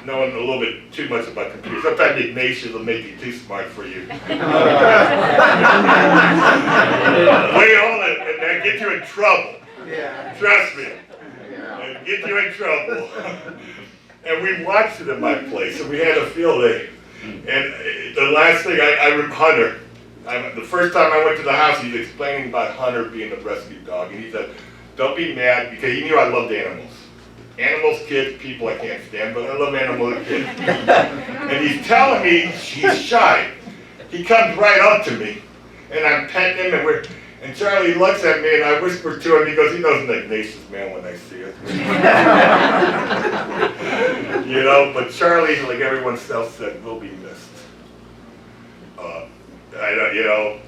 knowing a little bit too much about computers. Sometimes Ignatius will make you too smart for you. Wait on it, and that gets you in trouble. Yeah. Trust me. Yeah. It'll get you in trouble. And we watched it in my place, and we had a field day. And the last thing I remember, Hunter, the first time I went to the house, he was explaining about Hunter being a rescue dog. And he said, don't be mad, because he knew I loved animals. Animals, kids, people I can't stand, but I love animals and kids. And he's telling me he's shy. He comes right up to me, and I'm petting him, and Charlie looks at me, and I whisper to him, he goes, he knows an Ignatius man when I see it. You know, but Charlie, like everyone else said, will be missed. You know,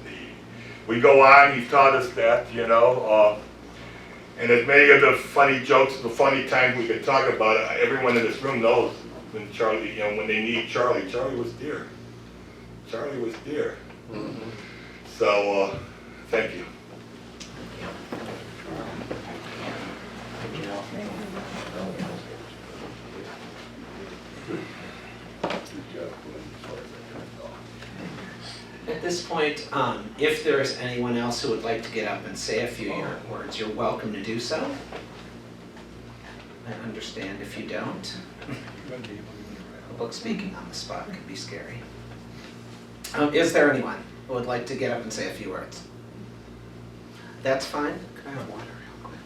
we go on, he's taught us that, you know, and as many of the funny jokes, the funny times we could talk about it, everyone in this room knows when Charlie, you know, when they need Charlie, Charlie was dear. Charlie was dear. Mm-hmm. So, thank you. At this point, if there is anyone else who would like to get up and say a few words, you're welcome to do so. I understand if you don't. Public speaking on the spot can be scary. Is there anyone who would like to get up and say a few words? That's fine. Can I have water real quick?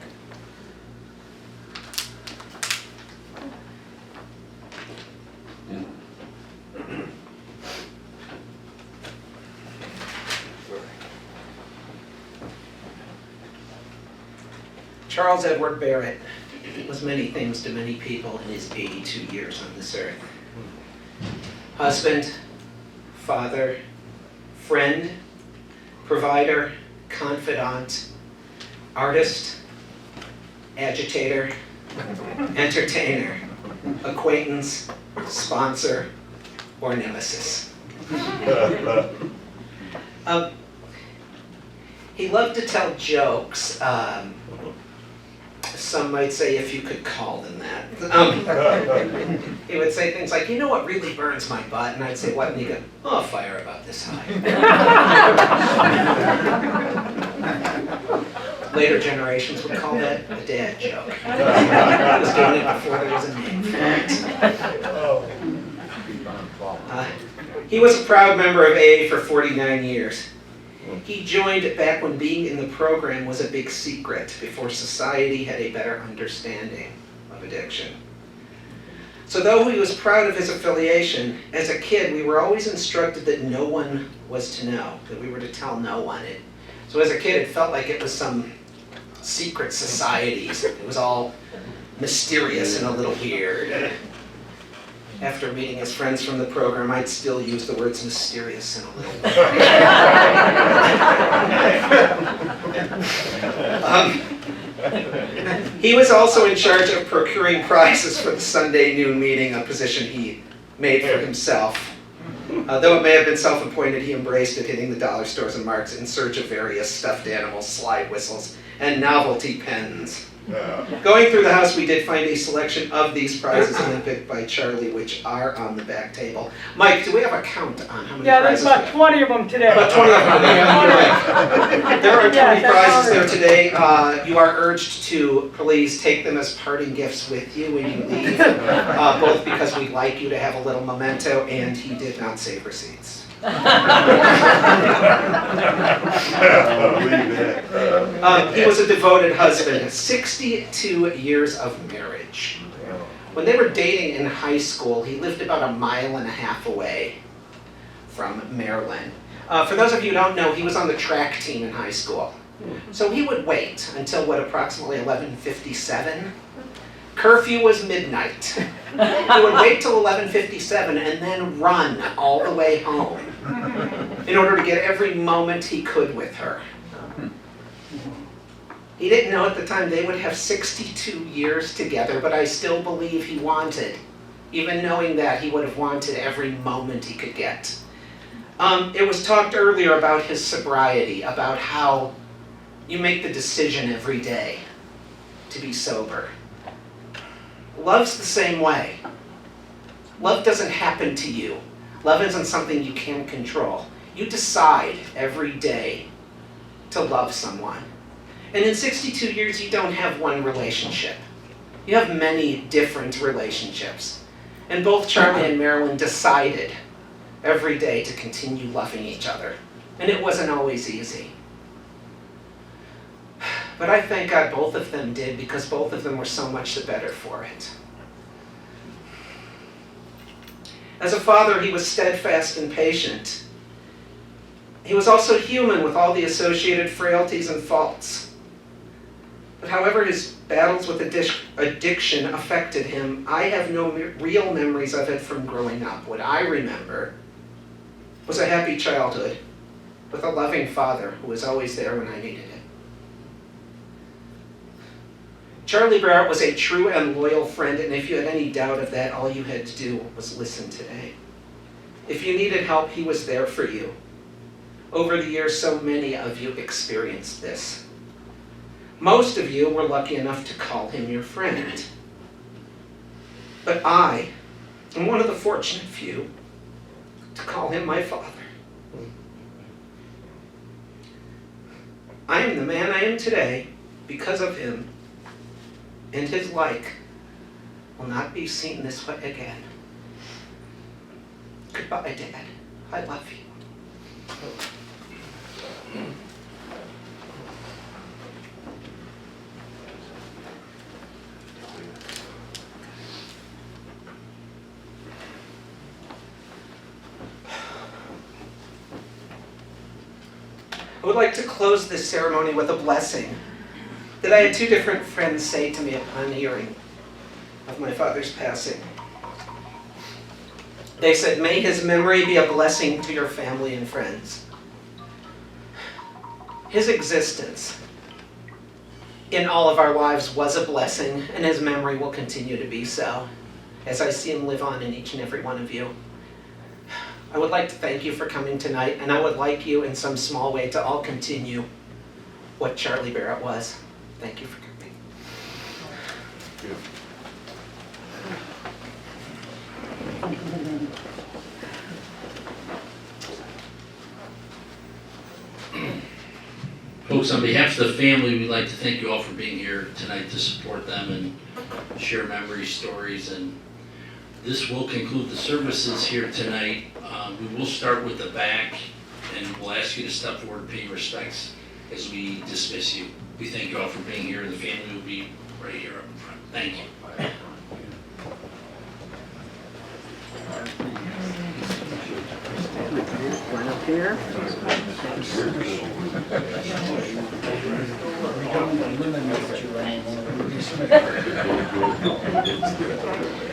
Charles Edward Barrett was many things to many people in his 82 years on this earth. Husband, father, friend, provider, confidant, artist, agitator, entertainer, acquaintance, sponsor, or nemesis. He loved to tell jokes. Some might say, if you could call them that. He would say things like, you know what really burns my butt? And I'd say, what? And he'd go, oh, fire about this high. Later generations would call that a dad joke. He was doing it before there was a name for it. He was a proud member of AA for 49 years. He joined back when being in the program was a big secret, before society had a better understanding of addiction. So though he was proud of his affiliation, as a kid we were always instructed that no one was to know, that we were to tell no one. So as a kid it felt like it was some secret societies. It was all mysterious and a little weird. After meeting his friends from the program, I'd still use the words mysterious and a little weird. He was also in charge of procuring prizes for the Sunday noon meeting, a position he made for himself. Though it may have been self-appointed, he embraced it, hitting the dollar stores and markets in search of various stuffed animals, slide whistles, and novelty pens. Going through the house, we did find a selection of these prizes handpicked by Charlie, which are on the back table. Mike, do we have a count on how many prizes? Yeah, there's about 20 of them today. About 20 of them today. There are 20 prizes there today. You are urged to please take them as parting gifts with you when you leave, both because we'd like you to have a little memento, and he did not save receipts. He was a devoted husband, 62 years of marriage. When they were dating in high school, he lived about 1.5 miles away from Maryland. For those of you who don't know, he was on the track team in high school. So he would wait until, approximately 11:57? Curfew was midnight. He would wait till 11:57 and then run all the way home in order to get every moment he could with her. He didn't know at the time they would have 62 years together, but I still believe he wanted. Even knowing that, he would have wanted every moment he could get. It was talked earlier about his sobriety, about how you make the decision every day to be sober. Love's the same way. Love doesn't happen to you. Love isn't something you can control. You decide every day to love someone. And in 62 years, you don't have one relationship. You have many different relationships. And both Charlie and Marilyn decided every day to continue loving each other. And it wasn't always easy. But I thank God both of them did, because both of them were so much the better for it. As a father, he was steadfast and patient. He was also human with all the associated frailties and faults. But however his battles with addiction affected him, I have no real memories of it from growing up. What I remember was a happy childhood with a loving father who was always there when I needed it. Charlie Barrett was a true and loyal friend, and if you had any doubt of that, all you had to do was listen today. If you needed help, he was there for you. Over the years, so many of you experienced this. Most of you were lucky enough to call him your friend. But I am one of the fortunate few to call him my father. I am the man I am today because of him, and his like will not be seen this way again. Goodbye, Dad. I love you. I would like to close this ceremony with a blessing that I had two different friends say to me upon hearing of my father's passing. They said, "May his memory be a blessing to your family and friends." His existence in all of our lives was a blessing, and his memory will continue to be so, as I see him live on in each and every one of you. I would like to thank you for coming tonight, and I would like you in some small way to all continue what Charlie Barrett was. Thank you for coming. Folks, on behalf of the family, we'd like to thank you all for being here tonight to support them and share memory stories. And this will conclude the services here tonight. We will start with the back, and we'll ask you to step forward and pay your respects as we dismiss you. We thank you all for being here. The family will be right here up front. Thank you. One up here. We don't eliminate you anymore.